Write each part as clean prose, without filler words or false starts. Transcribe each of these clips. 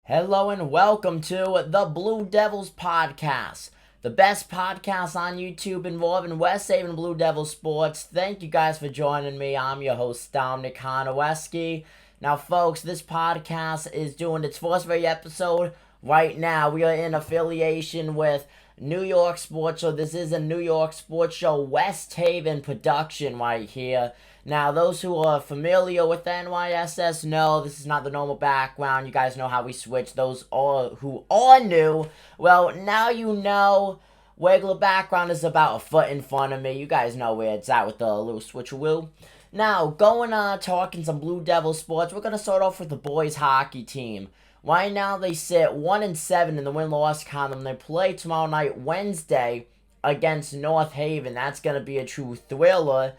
Hello and welcome to the Blue Devils Podcast, the best podcast on YouTube involving West Haven Blue Devils sports. Thank you guys for joining me. I'm your host, Dominic Konowski. Now, folks, this podcast is doing its first very episode right now. We are in affiliation with New York Sports Show. This is a New York Sports Show West Haven production right here. Now, those who are familiar with the NYSS know this is not the normal background. You guys know how we switch. Those who are new, well, now you know. Regular background is about a foot in front of me. You guys know where it's at with the little switcheroo. Now, going on talking some Blue Devil sports, we're going to start off with the boys hockey team. Right now, they sit 1-7 in the win-loss column. They play tomorrow night, Wednesday, against North Haven. That's going to be a true thriller.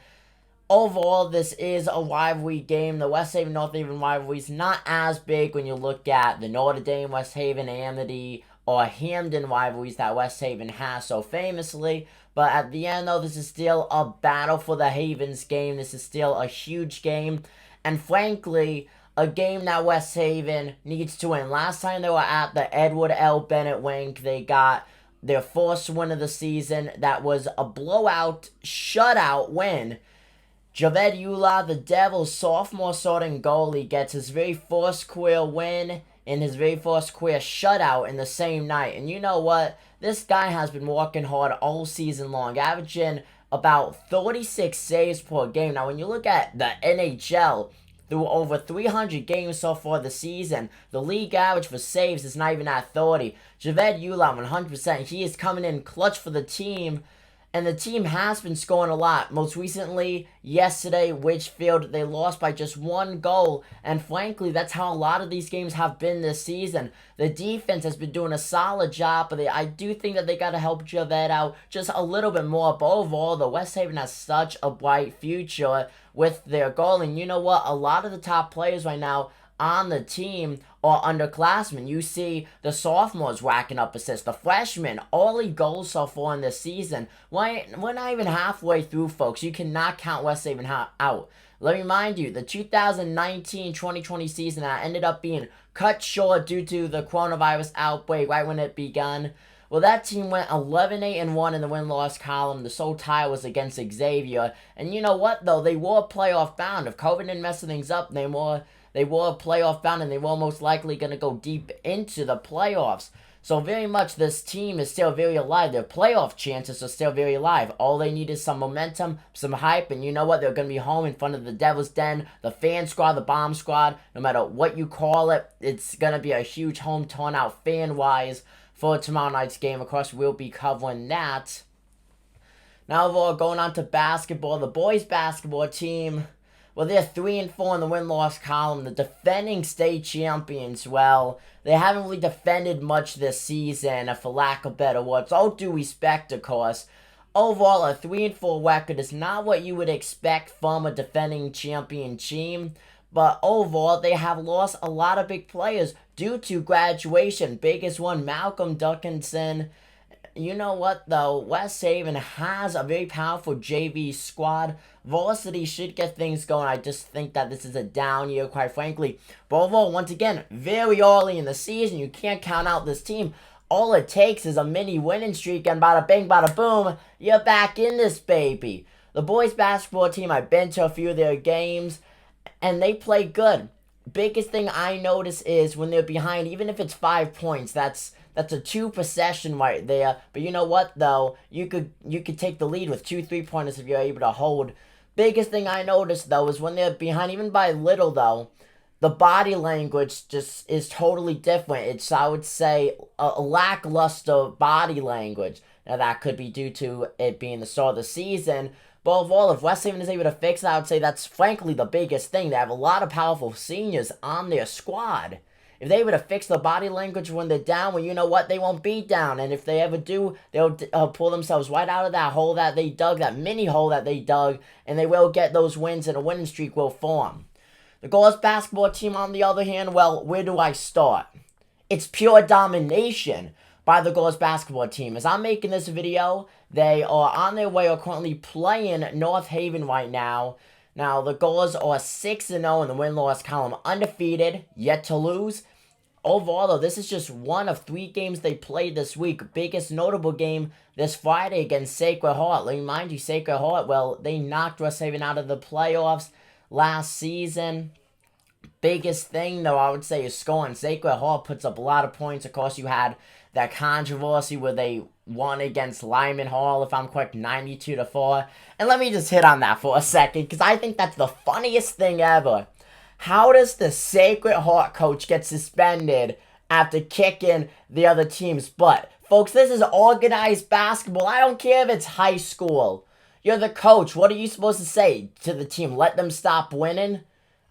Overall, this is a rivalry game. The West Haven-North Haven rivalry is not as big when you look at the Notre Dame, West Haven, Amity, or Hamden rivalries that West Haven has so famously. But at the end, though, this is still a battle for the Havens game. This is still a huge game. And frankly, a game that West Haven needs to win. Last time they were at the Edward L. Bennett Wink, they got their first win of the season. That was a blowout, shutout win. Javed Eula, the Devils' sophomore starting goalie, gets his very first career win and his very first career shutout in the same night. And you know what? This guy has been working hard all season long, averaging about 36 saves per game. Now, when you look at the NHL, through over 300 games so far this season, the league average for saves is not even at 30. Javed Eula, 100%, he is coming in clutch for the team. And the team has been scoring a lot. Most recently, yesterday, Ridgefield, they lost by just one goal. And frankly, that's how a lot of these games have been this season. The defense has been doing a solid job, but I do think that they got to help Javed out just a little bit more. But overall, the West Haven has such a bright future with their goal. And you know what? A lot of the top players right now on the team are underclassmen. You see the sophomores racking up assists, the freshmen, all goals so far in this season. We're not even halfway through, folks. You cannot count West Haven out. Let me remind you, the 2019-2020 season that ended up being cut short due to the coronavirus outbreak right when it began. Well, that team went 11-8-1 in the win-loss column. The sole tie was against Xavier. And you know what, though? They were playoff bound. If COVID didn't mess things up, they were playoff bound, and they were most likely going to go deep into the playoffs. So very much this team is still very alive. Their playoff chances are still very alive. All they need is some momentum, some hype, and you know what? They're going to be home in front of the Devil's Den, the fan squad, the bomb squad. No matter what you call it, it's going to be a huge home turnout fan-wise for tomorrow night's game. Of course, we'll be covering that. Now we're going on to basketball. The boys basketball team, well, they're 3-4 in the win-loss column. The defending state champions, well, they haven't really defended much this season, for lack of better words. All due respect, of course. Overall, a 3-4 record is not what you would expect from a defending champion team. But overall, they have lost a lot of big players due to graduation. Biggest one, Malcolm Dickinson. You know what, though? West Haven has a very powerful JV squad. Varsity should get things going. I just think that this is a down year, quite frankly. But overall, once again, very early in the season, you can't count out this team. All it takes is a mini winning streak, and bada bing, bada boom, you're back in this baby. The boys basketball team, I've been to a few of their games, and they play good. Biggest thing I notice is when they're behind, even if it's 5 points, that's a 2-possession right there. But you know what, though? You could take the lead with 2 3-pointers if you're able to hold. Biggest thing I noticed, though, is when they're behind, even by little, though, the body language just is totally different. It's, I would say, a lackluster body language. Now, that could be due to it being the start of the season. But overall, if West Haven is able to fix it, I would say that's frankly the biggest thing. They have a lot of powerful seniors on their squad. If they're able to fix the body language when they're down, well, you know what? They won't be down. And if they ever do, they'll pull themselves right out of that hole that they dug, that mini hole that they dug, and they will get those wins, and a winning streak will form. The girls basketball team, on the other hand, well, where do I start? It's pure domination by the girls basketball team. As I'm making this video, they are on their way, are currently playing North Haven right now. Now, the Gauls are 6-0 in the win-loss column, undefeated, yet to lose. Overall, though, this is just one of 3 games they played this week. Biggest notable game this Friday against Sacred Heart. Let me remind you, Sacred Heart, well, they knocked West Haven out of the playoffs last season. Biggest thing, though, I would say is scoring. Sacred Heart puts up a lot of points. Of course, you had that controversy where they won against Lyman Hall, if I'm correct, 92-4. And let me just hit on that for a second, because I think that's the funniest thing ever. How does the Sacred Heart coach get suspended after kicking the other team's butt? Folks, this is organized basketball. I don't care if it's high school. You're the coach. What are you supposed to say to the team? Let them stop winning?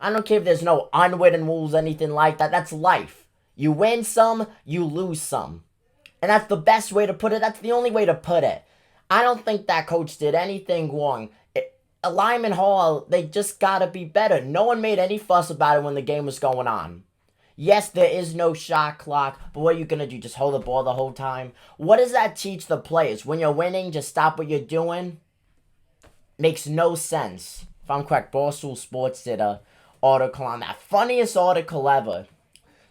I don't care if there's no unwritten rules, anything like that. That's life. You win some, you lose some. And that's the best way to put it. That's the only way to put it. I don't think that coach did anything wrong. Lyman Hall, they just gotta be better. No one made any fuss about it when the game was going on. Yes, there is no shot clock, but what are you gonna do? Just hold the ball the whole time? What does that teach the players? When you're winning, just stop what you're doing? Makes no sense. If I'm correct, Barstool Sports did a article on that. Funniest article ever.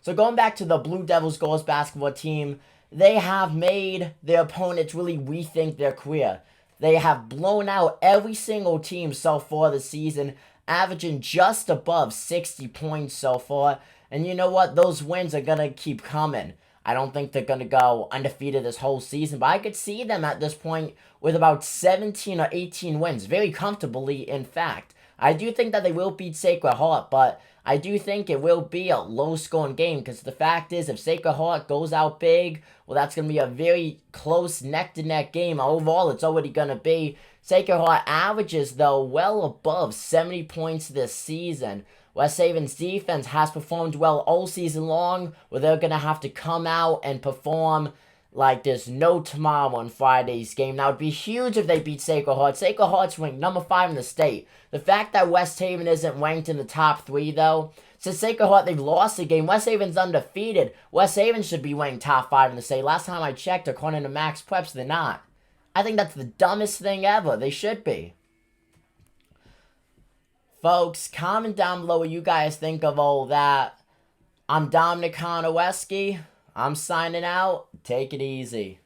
So going back to the Blue Devils girls basketball team, they have made their opponents really rethink their career. They have blown out every single team so far this season, averaging just above 60 points so far. And you know what? Those wins are going to keep coming. I don't think they're going to go undefeated this whole season, but I could see them at this point with about 17 or 18 wins, very comfortably, in fact. I do think that they will beat Sacred Heart, but I do think it will be a low-scoring game, because the fact is, if Sacred Heart goes out big, well, that's going to be a very close neck-to-neck game. Overall, it's already going to be. Sacred Heart averages, though, well above 70 points this season. West Haven's defense has performed well all season long, where they're going to have to come out and perform like there's no tomorrow on Friday's game. That would be huge if they beat Sacred Heart. Sacred Heart's ranked number 5 in the state. The fact that West Haven isn't ranked in the top 3, though, since Sacred Heart, they've lost the game. West Haven's undefeated. West Haven should be ranked top 5 in the state. Last time I checked, according to Max Preps, they're not. I think that's the dumbest thing ever. They should be. Folks, comment down below what you guys think of all that. I'm Dominic Konowski. I'm signing out. Take it easy.